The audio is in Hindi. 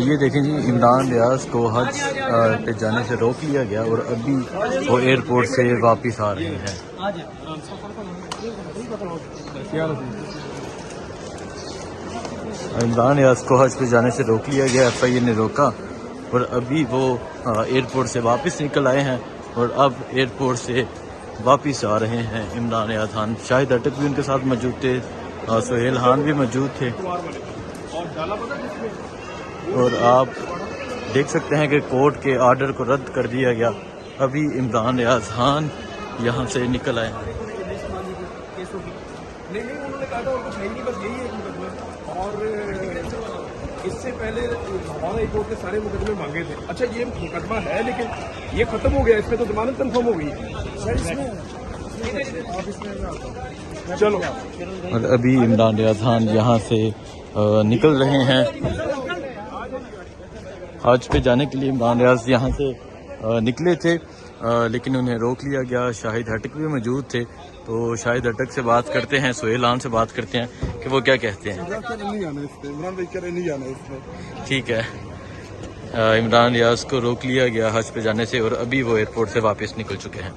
ये देखें जी, इमरान रियाज को हज पे जाने से रोक लिया गया और अभी वो एयरपोर्ट से वापस आ रहे हैं। इमरान रियाज को हज पे जाने से रोक लिया गया, FIA ने रोका और अभी वो एयरपोर्ट से वापस निकल आए हैं और अब एयरपोर्ट से वापस आ रहे हैं इमरान रियाज खान। शाहिद अटक भी उनके साथ मौजूद थे, सुहेल खान भी मौजूद थे और आप देख सकते हैं कि कोर्ट के आर्डर को रद्द कर दिया गया। अभी इमरान रियाज खान यहाँ से निकल आए हैं। नहीं उन्होंने कहा था और कुछ है नहीं, बस यही है मुकदमा। और इससे पहले हमारा हाई कोर्ट ने सारे मुकदमे मांगे थे। अच्छा ये मुकदमा है लेकिन ये खत्म हो गया, इसमें तो जमानत कंफर्म हो गई है। चलो और अभी इमरान रियाज खान यहाँ से निकल रहे हैं हज पे जाने के लिए। इमरान रियाज यहाँ से निकले थे लेकिन उन्हें रोक लिया गया। शाहिद अटक भी मौजूद थे, तो शाहिद अटक से बात करते हैं, सुहेल खान से बात करते हैं कि वो क्या कहते हैं। ठीक है, इमरान रियाज को रोक लिया गया हज पे जाने से और अभी वो एयरपोर्ट से वापस निकल चुके हैं।